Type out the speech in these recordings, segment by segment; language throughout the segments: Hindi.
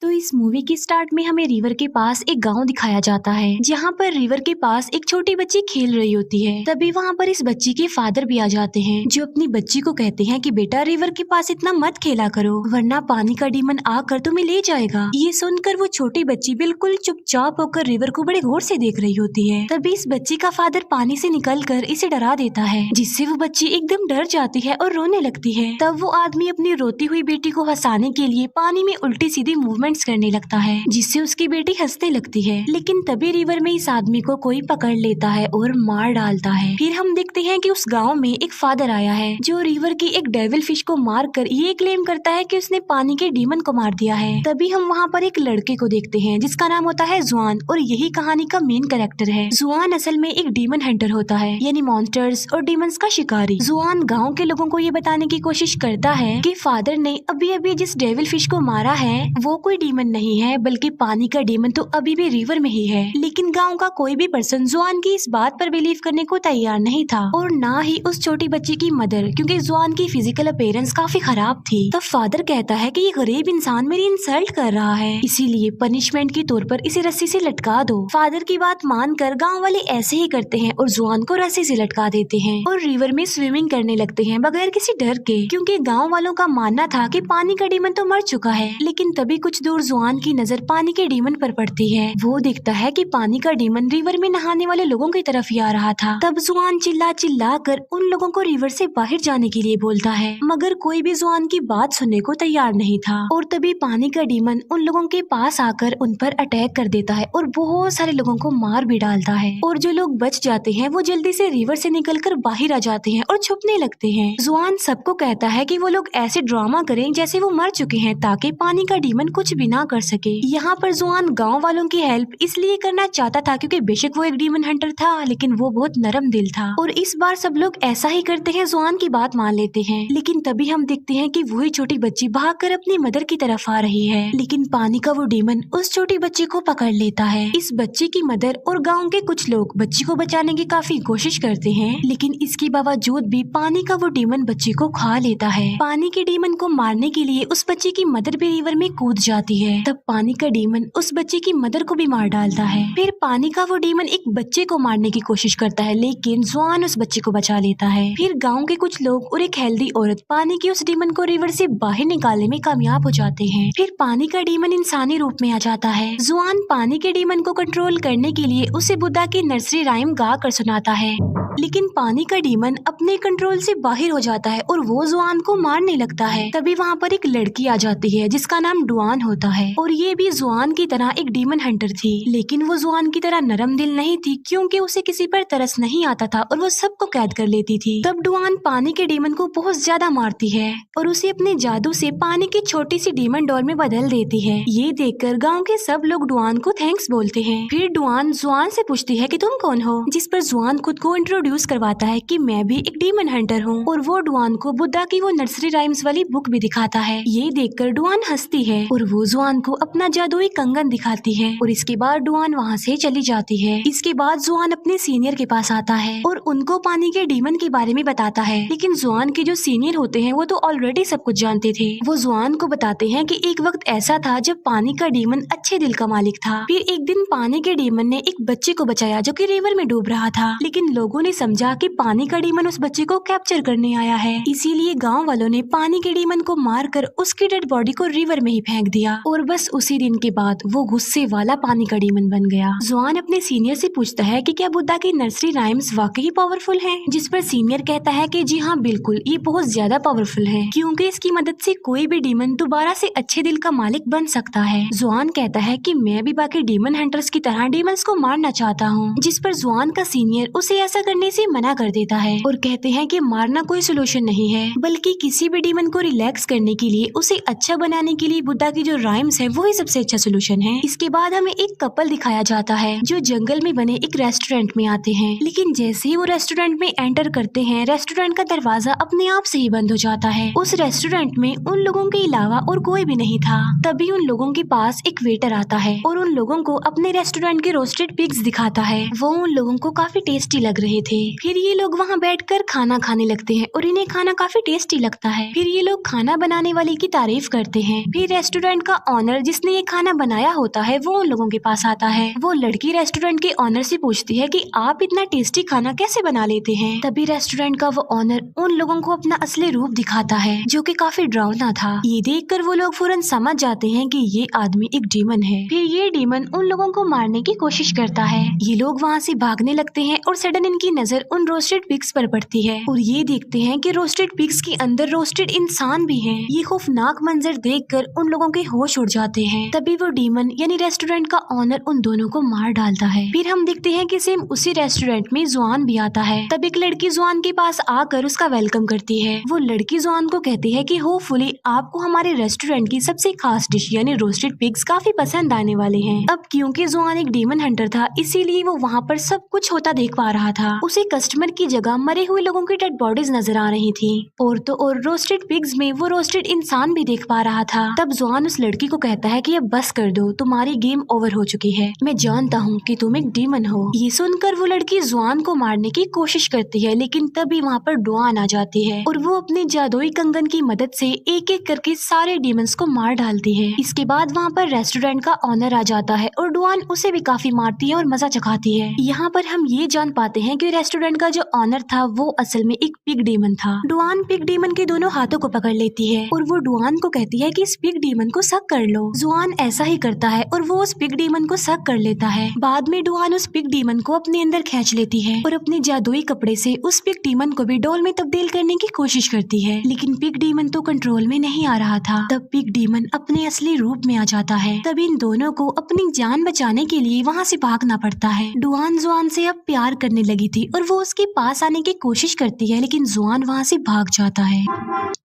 तो इस मूवी की स्टार्ट में हमें रिवर के पास एक गांव दिखाया जाता है, जहां पर रिवर के पास एक छोटी बच्ची खेल रही होती है। तभी वहां पर इस बच्ची के फादर भी आ जाते हैं, जो अपनी बच्ची को कहते हैं कि बेटा रिवर के पास इतना मत खेला करो, वरना पानी का डीमन आकर तुम्हें ले जाएगा। ये सुनकर वो छोटी बच्ची बिल्कुल चुपचाप होकर रिवर को बड़े गौर से देख रही होती है। तभी इस बच्ची का फादर पानी से निकलकर इसे डरा देता है, जिससे वो बच्ची एकदम डर जाती है और रोने लगती है। तब वो आदमी अपनी रोती हुई बेटी को हंसाने के लिए पानी में उल्टी सीधी मूवमेंट्स करने लगता है, जिससे उसकी बेटी हंसने लगती है। लेकिन तभी रिवर में इस आदमी को कोई पकड़ लेता है और मार डालता है। फिर हम देखते हैं कि उस गांव में एक फादर आया है, जो रिवर की एक डेविल फिश को मारकर ये क्लेम करता है कि उसने पानी के डीमन को मार दिया है। तभी हम वहाँ पर एक लड़के को देखते हैं, जिसका नाम होता है जुआन, और यही कहानी का मेन कैरेक्टर है। जुआन असल में एक डीमन हंटर होता है, यानी मॉन्स्टर्स और डीमंस का शिकारी। जुआन गाँव के लोगों को ये बताने की कोशिश करता है कि फादर ने अभी अभी जिस डेविल फिश को मारा है वो कोई डीमन नहीं है, बल्कि पानी का डीमन तो अभी भी रिवर में ही है। लेकिन गांव का कोई भी पर्सन जुआन की इस बात पर बिलीव करने को तैयार नहीं था, और ना ही उस छोटी बच्ची की मदर, क्योंकि जुआन की फिजिकल अपीयरेंस काफी खराब थी। तब फादर कहता है कि ये गरीब इंसान मेरी इंसल्ट कर रहा है, इसीलिए पनिशमेंट के तौर पर इसे रस्सी से लटका दो। फादर की बात मानकर गाँव वाले ऐसे ही करते हैं और जुआन को रस्सी से लटका देते हैं और रिवर में स्विमिंग करने लगते हैं बगैर किसी डर के, क्योंकि गाँव वालों का मानना था कि पानी का डीमन तो मर चुका है। लेकिन तभी कुछ दूर जुआन की नजर पानी के डीमन पर पड़ती है। वो देखता है कि पानी का डीमन रिवर में नहाने वाले लोगों की तरफ ही आ रहा था। तब जुआन चिल्ला चिल्ला कर उन लोगों को रिवर से बाहर जाने के लिए बोलता है, मगर कोई भी जुआन की बात सुनने को तैयार नहीं था। और तभी पानी का डीमन उन लोगों के पास आकर उन पर अटैक कर देता है और बहुत सारे लोगों को मार भी डालता है। और जो लोग बच जाते हैं वो जल्दी से रिवर से निकलकर बाहर आ जाते हैं और छुपने लगते हैं। जुआन सबको कहता है कि वो लोग ऐसे ड्रामा करें जैसे वो मर चुके हैं, ताकि पानी का डीमन कुछ भी ना कर सके। यहाँ पर जुआन गांव वालों की हेल्प इसलिए करना चाहता था क्योंकि बेशक वो एक डीमन हंटर था, लेकिन वो बहुत नरम दिल था, और इस बार सब लोग ऐसा ही करते हैं, जुआन की बात मान लेते हैं। लेकिन तभी हम देखते हैं कि वही छोटी बच्ची भागकर अपनी मदर की तरफ आ रही है, लेकिन पानी का वो डीमन उस छोटी बच्ची को पकड़ लेता है। इस बच्ची की मदर और गाँव के कुछ लोग बच्ची को बचाने की काफी कोशिश करते हैं, लेकिन इसके बावजूद भी पानी का वो डीमन बच्ची को खा लेता है। पानी के डीमन को मारने के लिए उस बच्ची की मदर भी रिवर में कूद जाती है। तब पानी का डीमन उस बच्चे की मदर को भी मार डालता है। फिर पानी का वो डीमन एक बच्चे को मारने की कोशिश करता है, लेकिन जुआन उस बच्चे को बचा लेता है। फिर गांव के कुछ लोग और एक हेल्दी औरत पानी की उस डीमन को रिवर से बाहर निकालने में कामयाब हो जाते हैं। फिर पानी का डीमन इंसानी रूप में आ जाता है। जुआन पानी के डीमन को कंट्रोल करने के लिए उसे बुद्धा की नर्सरी राइम गा कर सुनाता है, लेकिन पानी का डीमन अपने कंट्रोल से बाहर हो जाता है और वो जुआन को मारने लगता है। तभी वहाँ पर एक लड़की आ जाती है, जिसका नाम डुआन होता है, और ये भी जुआन की तरह एक डीमन हंटर थी, लेकिन वो जुआन की तरह नरम दिल नहीं थी, क्योंकि उसे किसी पर तरस नहीं आता था और वो सबको कैद कर लेती थी। तब डुआन पानी के डीमन को बहुत ज्यादा मारती है और उसे अपने जादू से पानी की छोटी सी डीमन डॉल में बदल देती है। ये देखकर गाँव के सब लोग डुआन को थैंक्स बोलते हैं। फिर डुआन जुआन से पूछती है कि तुम कौन हो, जिस पर जुआन खुद को इंट्रोड्यूस करवाता है कि मैं भी एक डीमन हंटर हूँ, और वो डुआन को बुद्धा की वो नर्सरी राइम्स वाली बुक भी दिखाता है। ये देखकर डुआन हंसती है और वो जुआन को अपना जादुई कंगन दिखाती है, और इसके बाद डुआन वहाँ से चली जाती है। इसके बाद जुआन अपने सीनियर के पास आता है और उनको पानी के डीमन के बारे में बताता है, लेकिन जुआन के जो सीनियर होते हैं वो तो ऑलरेडी सब कुछ जानते थे। वो जुआन को बताते हैं कि एक वक्त ऐसा था जब पानी का डीमन अच्छे दिल का मालिक था। फिर एक दिन पानी के डीमन ने एक बच्चे को बचाया जो कि रिवर में डूब रहा था, लेकिन लोगों ने समझा कि पानी का डीमन उस बच्चे को कैप्चर करने आया है, इसीलिए गांव वालों ने पानी के डीमन को मारकर उसकी डेड बॉडी को रिवर में ही फेंक दिया, और बस उसी दिन के बाद वो गुस्से वाला पानी का डीमन बन गया। जुआन अपने सीनियर से पूछता है कि क्या बुद्धा की नर्सरी राइम्स वाकई पावरफुल हैं? जिस पर सीनियर कहता है कि जी हाँ बिल्कुल, ये बहुत ज्यादा पावरफुल है, क्योंकि इसकी मदद से कोई भी डीमन दोबारा से अच्छे दिल का मालिक बन सकता है। जुआन कहता है कि मैं भी बाकी डीमन हंटर्स की तरह डीमंस को मारना चाहता हूँ, जिस पर जुआन का सीनियर उसे ऐसा करने से मना कर देता है और कहते हैं कि मारना कोई सोल्यूशन नहीं है, बल्कि किसी भी डीमन को रिलैक्स करने के लिए, उसे अच्छा बनाने के लिए बुद्धा की जो राइम्स है वही सबसे अच्छा सोल्यूशन है। इसके बाद हमें एक कपल दिखाया जाता है जो जंगल में बने एक रेस्टोरेंट में आते हैं, लेकिन जैसे ही वो रेस्टोरेंट में एंटर करते हैं, रेस्टोरेंट का दरवाजा अपने आप से ही बंद हो जाता है। उस रेस्टोरेंट में उन लोगों के अलावा और कोई भी नहीं था। तभी उन लोगों के पास एक वेटर आता है और उन लोगों को अपने रेस्टोरेंट के रोस्टेड पिग्स दिखाता है। वो उन लोगों को काफी टेस्टी लग रहे थे। फिर ये लोग वहाँ बैठकर खाना खाने लगते हैं और इन्हें खाना काफी टेस्टी लगता है। फिर ये लोग खाना बनाने वाले की तारीफ करते हैं। फिर रेस्टोरेंट का ऑनर जिसने ये खाना बनाया होता है वो उन लोगों के पास आता है। वो लड़की रेस्टोरेंट के ऑनर से पूछती है कि आप इतना टेस्टी खाना कैसे बना लेते हैं। तभी रेस्टोरेंट का वो ऑनर उन लोगों को अपना असली रूप दिखाता है जो कि काफी डरावना था। ये देखकर वो लोग फौरन समझ जाते हैं कि ये आदमी एक डीमन है। फिर ये डीमन उन लोगों को मारने की कोशिश करता है। ये लोग वहाँ से भागने लगते हैं और सडन इनकी नजर उन रोस्टेड पिग्स पर पड़ती है और ये देखते हैं कि रोस्टेड पिग्स के अंदर रोस्टेड इंसान भी हैं। ये खौफनाक मंजर देखकर उन लोगों के होश उड़ जाते हैं। तभी वो डीमन यानी रेस्टोरेंट का ऑनर उन दोनों को मार डालता है। फिर हम देखते हैं कि सेम उसी रेस्टोरेंट में जुआन भी आता है। तब एक लड़की जुआन के पास आकर उसका वेलकम करती है। वो लड़की जुआन को कहती है कि होपफुली आपको हमारे रेस्टोरेंट की सबसे खास डिश यानी रोस्टेड पिग्स काफी पसंद आने वाले हैं। अब क्योंकि जुआन एक डीमन हंटर था इसीलिए वो वहाँ पर सब कुछ होता देख पा रहा था। उसे कस्टमर की जगह मरे हुए लोगों की डेड बॉडीज नजर आ रही थी और तो और रोस्टेड पिग्स में वो रोस्टेड इंसान भी देख पा रहा था। तब जुआन उस लड़की को कहता है कि अब बस कर दो, तुम्हारी गेम ओवर हो चुकी है। मैं जानता हूँ कि तुम एक डीमन हो। ये सुनकर वो लड़की जुआन को मारने की कोशिश करती है लेकिन तभी वहाँ पर डुआन आ जाती है और वो अपने जादुई कंगन की मदद से एक एक करके सारे डीमंस को मार डालती है। इसके बाद वहाँ पर रेस्टोरेंट का ऑनर आ जाता है और डुआन उसे भी काफी मारती है और मजा चखाती है। यहाँ पर हम ये जान पाते हैं कि रेस्टोरेंट का जो ऑनर था वो असल में एक पिग डीमन था। डुआन पिग डीमन के दोनों हाथों को पकड़ लेती है और वो डुआन को कहती है कि इस पिग डीमन को सक कर लो। जुआन ऐसा ही करता है और वो उस पिग डीमन को सक कर लेता है। बाद में डुआन उस पिग डीमन को अपने अंदर खींच लेती है और अपने जादुई कपड़े से उस पिग डीमन को भी डॉल में तब्दील करने की कोशिश करती है लेकिन पिग डीमन तो कंट्रोल में नहीं आ रहा था। तब पिग डीमन अपने असली रूप में आ जाता है। तब इन दोनों को अपनी जान बचाने के लिए वहाँ से भागना पड़ता है। डुआन जुआन से अब प्यार करने लगी थी और वो उसके पास आने की कोशिश करती है लेकिन जुआन वहाँ से भाग जाता है।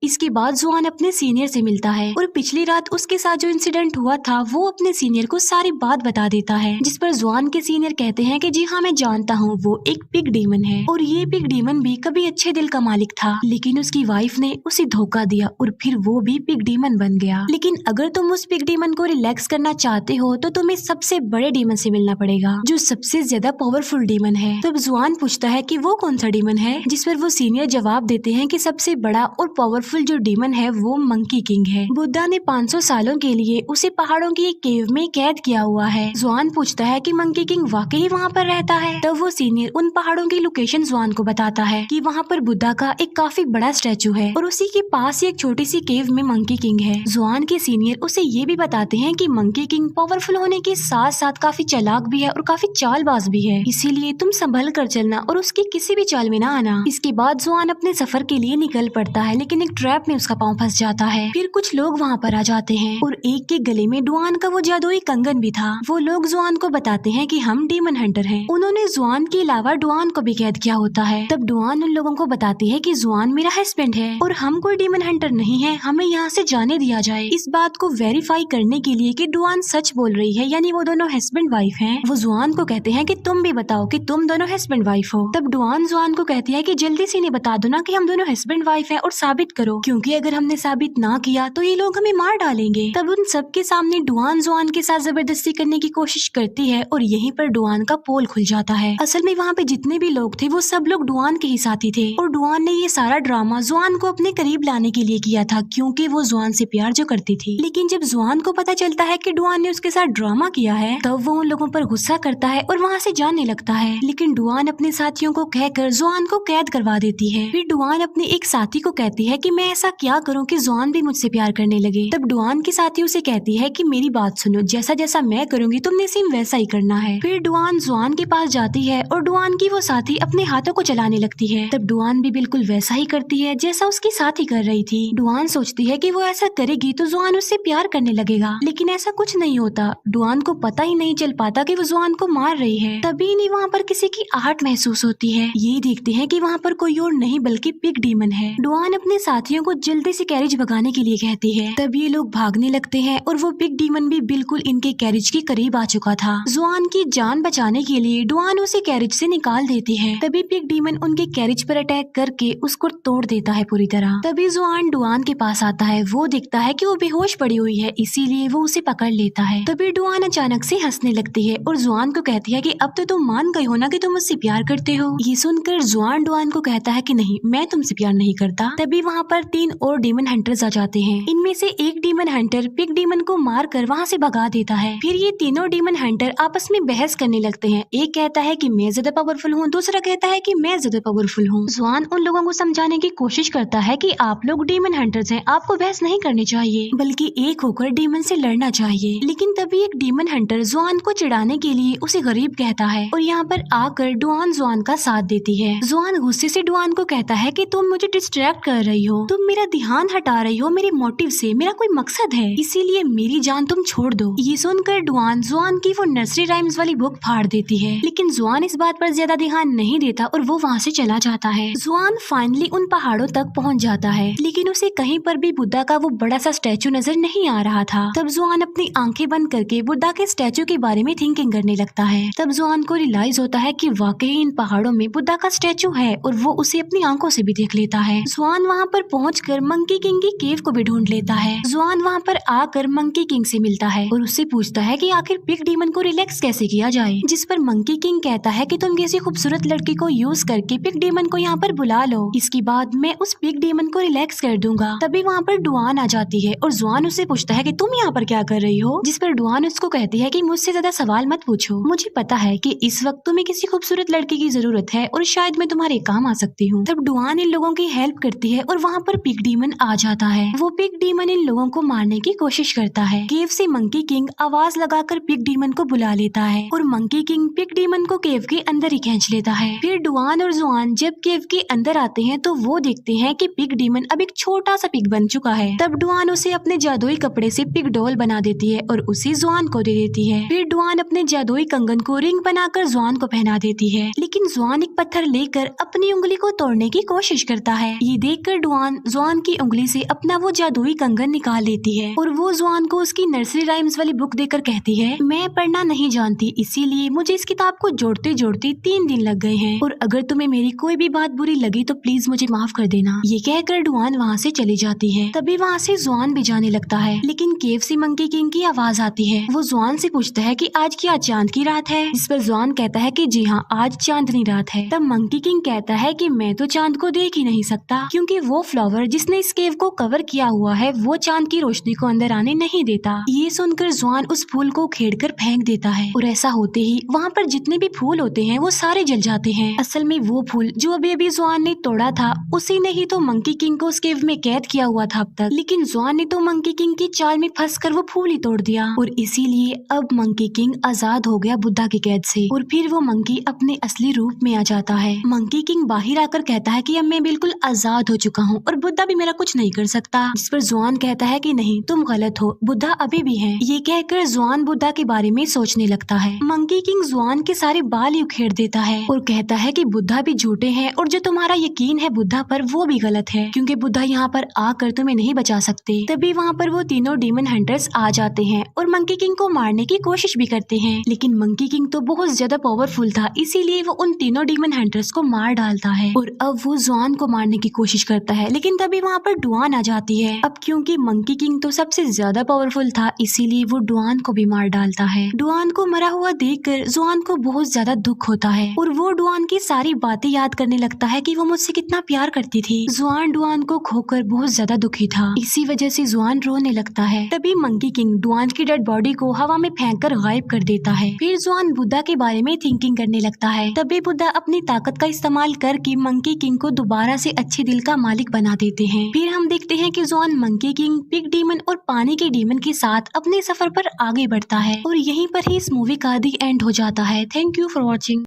इसके बाद जुआन अपने सीनियर से मिलता है और पिछली रात उसके साथ जो इंसिडेंट हुआ था वो अपने सीनियर को सारी बात बता देता है, जिस पर जुआन के सीनियर कहते हैं कि जी हाँ मैं जानता हूँ वो एक पिग डीमन है और ये पिग डीमन भी कभी अच्छे दिल का मालिक था लेकिन उसकी वाइफ ने उसे धोखा दिया और फिर वो भी पिग डीमन बन गया। लेकिन अगर तुम उस पिग डीमन को रिलैक्स करना चाहते हो तो तुम्हें सबसे बड़े डीमन से मिलना पड़ेगा जो सबसे ज्यादा पावरफुल डीमन है। तब जुआन पूछता है कि वो कौन सा डीमन है, जिस पर वो सीनियर जवाब देते हैं कि सबसे बड़ा और पावरफुल जो डीमन है वो मंकी किंग है। बुद्धा ने 500 सालों के लिए उसे पहाड़ों की एक केव में कैद किया हुआ है। जुआन पूछता है कि मंकी किंग वाकई वहाँ पर रहता है। तब वो सीनियर उन पहाड़ों की लोकेशन जुआन को बताता है कि वहाँ पर बुद्धा का एक काफी बड़ा स्टैचू है और उसी के पास ही एक छोटी सी केव में मंकी किंग है। जुआन के सीनियर उसे ये भी बताते हैं कि मंकी किंग पावरफुल होने के साथ साथ काफी चालाक भी है और काफी चालबाज भी है, इसीलिए तुम संभल कर चलना और उसकी किसी भी चाल में ना आना। इसके बाद जुआन अपने सफर के लिए निकल पड़ता है लेकिन एक ट्रैप में उसका पाँव फंस जाता है। फिर कुछ लोग वहाँ पर आ जाते हैं और एक के गले में डुआन का वो जादुई कंगन भी था। वो लोग जुआन को बताते हैं कि हम डीमन हंटर हैं। उन्होंने जुआन के अलावा डुआन को भी कैद किया होता है। तब डुआन उन लोगों को बताती है कि जुआन मेरा हस्बैंड है और हम कोई डीमन हंटर नहीं है, हमें यहाँ से जाने दिया जाए। इस बात को वेरीफाई करने के लिए कि डुआन सच बोल रही है यानी वो दोनों हस्बैंड वाइफ हैं, वो जुआन को कहते हैं कि तुम भी बताओ कि तुम दोनों हस्बैंड वाइफ हो। तब डुआन जुआन को कहती है कि जल्दी से इन्हें बता दो ना कि हम दोनों हस्बैंड वाइफ हैं और साबित करो, क्योंकि अगर हमने साबित ना किया तो ये लोग हमें मार डालेंगे। तब उन सबके सामने डुआन जुआन के साथ जबरदस्ती करने की कोशिश करती है और यहीं पर डुआन का पोल खुल जाता है। असल में वहाँ पे जितने भी लोग थे वो सब लोग डुआन के ही साथी थे और डुआन ने ये सारा ड्रामा जुआन को अपने करीब लाने के लिए किया था क्योंकि वो जुआन से प्यार जो करती थी। लेकिन जब जुआन को पता चलता है कि डुआन ने उसके साथ ड्रामा किया है तब वो उन लोगों पर गुस्सा करता है और वहाँ से जाने लगता है। लेकिन डुआन अपने साथियों को कहकर जुआन को कैद करवा देती है। फिर डुआन अपने एक साथी को कहती है कि मैं ऐसा क्या करूँ कि जुआन भी मुझसे प्यार करने लगे। तब डुआन की साथी उसे कहती है कि मेरी बात सुनो, जैसा जैसा मैं करूंगी तुमने सेम वैसा ही करना है। फिर डुआन जुआन के पास जाती है और डुआन की वो साथी अपने हाथों को चलाने लगती है। तब डुआन भी बिल्कुल वैसा ही करती है जैसा उसकी साथी कर रही थी। डुआन सोचती है कि वो ऐसा करेगी तो जुआन उससे प्यार करने लगेगा, लेकिन ऐसा कुछ नहीं होता। डुआन को पता ही नहीं चल पाता कि वो जुआन को मार रही है। तभी नहीं वहाँ पर किसी की आहट महसूस होती है। ये देखते हैं कि वहाँ पर कोई और नहीं बल्कि पिग डीमन है। डुआन अपने साथियों को जल्दी से कैरिज भगाने के लिए कहती है। तब ये लोग भागने लगते हैं और वो पिग डीमन भी बिल्कुल इनके कैरिज के करीब आ चुका था। जुआन की जान बचाने के लिए डुआन उसे कैरिज से निकाल देती है। तभी पिग डीमन उनके कैरिज पर अटैक करके उसको तोड़ देता है पूरी तरह। तभी जुआन डुआन के पास आता है। वो देखता है कि वो बेहोश पड़ी हुई है, इसीलिए वो उसे पकड़ लेता है। तभी डुआन अचानक से हंसने लगती है और जुआन को कहती है कि अब तो तुम मान गई हो ना कि तुम मुझसे प्यार करते हो। ये सुनकर जुआन डुआन को कहता है कि नहीं, मैं तुमसे प्यार नहीं करता। तभी वहाँ पर 3 और डीमन हंटर्स आ जाते हैं। इनमें से एक डीमन हंटर पिग डीमन को मार कर वहाँ से भगा देता है। फिर ये तीनों डीमन हंटर आपस में बहस करने लगते हैं। एक कहता है कि मैं ज्यादा पावरफुल हूँ, दूसरा कहता है कि मैं ज्यादा पावरफुल हूँ। जुआन उन लोगों को समझाने की कोशिश करता है कि आप लोग डीमन हंटर्स हैं, आपको बहस नहीं करनी चाहिए बल्कि एक होकर डीमन से लड़ना चाहिए। लेकिन तभी एक डीमन हंटर जुआन को चिढ़ाने के लिए उसे गरीब कहता है और यहाँ पर आकर डुआन जुआन का साथ देती है। जुआन गुस्से से डुआन को कहता है कि तुम मुझे डिस्ट्रैक्ट कर रही हो, तुम मेरा ध्यान हटा रही हो मेरे मोटिव से, मेरा कोई मकसद है, इसीलिए मेरी जान तुम छोड़ दो। ये सुनकर डुआन जुआन की वो नर्सरी राइम्स वाली बुक फाड़ देती है, लेकिन जुआन इस बात पर ज्यादा ध्यान नहीं देता और वो वहाँ से चला जाता है। जुआन फाइनली उन पहाड़ों तक पहुँच जाता है, लेकिन उसे कहीं पर भी बुद्धा का वो बड़ा सा स्टैचू नजर नहीं आ रहा था। तब जुआन अपनी आंखें बंद करके बुद्धा के स्टैचू के बारे में थिंकिंग करने लगता है। तब जुआन को रियलाइज होता है कि वाकई इन पहाड़ों में बुद्धा का स्टैचू है और वो उसे अपनी आंखों से भी देख लेता है। जुआन वहाँ पर पहुंचकर मंकी किंग की केव को भी ढूंढ लेता है। जुआन वहाँ पर आकर मंकी किंग से मिलता है और उससे पूछता है कि आखिर पिग डीमन को रिलैक्स कैसे किया जाए, जिस पर मंकी किंग कहता है कि तुम किसी खूबसूरत लड़की को यूज करके पिग डीमन को यहाँ पर बुला लो, इसके बाद मैं उस पिग डीमन को रिलैक्स कर दूंगा। तभी वहाँ पर डुआन आ जाती है और जुआन उससे पूछता है कि तुम यहाँ पर क्या कर रही हो, जिस पर डुआन उसको कहती है कि मुझसे ज्यादा सवाल मत पूछो, मुझे पता है कि इस वक्त तुम्हें किसी खूबसूरत लड़की की जरूरत है और शायद मैं तुम्हारे काम आ सकती हूँ। तब डुआन इन लोगों की हेल्प करती है और वहाँ पर पिग डीमन आ जाता है। वो पिग डीमन इन लोगों को मारने की कोशिश करता है। केव से मंकी किंग आवाज लगाकर पिग डीमन को बुला लेता है और मंकी किंग पिग डीमन को केव के अंदर ही खींच लेता है। फिर डुआन और जुआन जब केव के अंदर आते हैं तो वो देखते हैं कि पिग डीमन अब एक छोटा सा पिग बन चुका है। तब डुआन उसे अपने जादुई कपड़े से पिग डॉल बना देती है और उसे जुआन को दे देती है। फिर डुआन अपने जादुई कंगन को रिंग बनाकर जुआन को पहना देती है, लेकिन जुआन एक पत्थर लेकर अपनी उंगली को तोड़ने की कोशिश करता है। ये देखकर डुआन जुआन की उंगली से अपना वो जादुई कंगन निकाल लेती है और वो जुआन को उसकी नर्सरी राइम्स वाली बुक देकर कहती है, मैं पढ़ना नहीं जानती, इसीलिए मुझे इस किताब को जोड़ते जोड़ते 3 दिन लग गए हैं और अगर तुम्हें मेरी कोई भी बात बुरी लगी तो प्लीज मुझे माफ कर देना। ये कहकर डुआन वहाँ से चली जाती है। तभी वहाँ से जुआन भी जाने लगता है, लेकिन केव से मंकी किंग की आवाज आती है। वो जुआन से पूछता है कि आज क्या चांद की रात है, जिस पर जुआन कहता है कि जी हाँ, आज चांदनी रात है। तब मंकी किंग कहता है कि मैं तो चांद को देख ही नहीं सकता, क्योंकि वो फ्लावर जिसने इस केव को कवर किया हुआ है वो चांद की रोशनी को अंदर आने नहीं देता। ये सुनकर जुआन उस फूल को उखेड़कर फेंक देता है और ऐसा होते ही वहाँ पर जितने भी फूल होते हैं वो सारे जल जाते हैं। असल में वो फूल जो अभी अभी जुआन ने तोड़ा था उसी ने ही तो मंकी किंग को उस केव में कैद किया हुआ था अब तक, लेकिन जुआन ने तो मंकी किंग की चाल में फंसकर वो फूल ही तोड़ दिया और इसीलिए अब मंकी किंग आजाद हो गया बुद्धा की कैद से और फिर वो मंकी अपने असली रूप में आ जाता है। मंकी किंग बाहर आकर कहता है कि अब मैं बिल्कुल आजाद हो चुका हूँ और बुद्धा भी मेरा कुछ नहीं कर सकता, जिस पर जुआन कहता है कि नहीं, तुम गलत हो, बुद्धा अभी भी है। ये कहकर जुआन बुद्धा के बारे में सोचने लगता है। मंकी किंग जुआन के सारे बाल ही उखेड़ देता है और कहता है कि बुद्धा भी झूठे हैं और जो तुम्हारा यकीन है बुद्धा पर वो भी गलत है, क्योंकि बुद्धा यहाँ पर आकर तुम्हें नहीं बचा सकते। तभी वहाँ पर वो तीनों डीमन हंटर्स आ जाते हैं और मंकी किंग को मारने की कोशिश भी करते हैं, लेकिन मंकी किंग तो बहुत ज्यादा पावरफुल था, इसीलिए वो उन तीनों डीमन हंटर्स को मार डालता है और अब वो जुआन को मारने की कोशिश करता है, लेकिन तभी वहाँ पर डुआन आ जाती है। अब क्योंकि मंकी किंग तो सबसे ज्यादा पावरफुल था, इसीलिए वो डुआन को भी मार डालता है। डुआन को मरा हुआ देखकर जुआन को बहुत ज्यादा दुख होता है और वो डुआन की सारी बातें याद करने लगता है कि वो मुझसे कितना प्यार करती थी। जुआन डुआन को खोकर बहुत ज्यादा दुखी था, इसी वजह से जुआन रोने लगता है। तभी मंकी किंग डुआन की डेड बॉडी को हवा में फेंककर गायब कर देता है। फिर जुआन बुद्धा के बारे में थिंकिंग करने लगता है। तभी बुद्धा अपनी ताकत का इस्तेमाल करके मंकी किंग को दोबारा से अच्छे दिल का मालिक बना देते हैं। फिर हम देखते हैं कि जुआन मंकी किंग, पिग डीमन और पानी के डीमन के साथ अपने सफर पर आगे बढ़ता है और यहीं पर ही इस मूवी का दी एंड हो जाता है। Thank you for watching.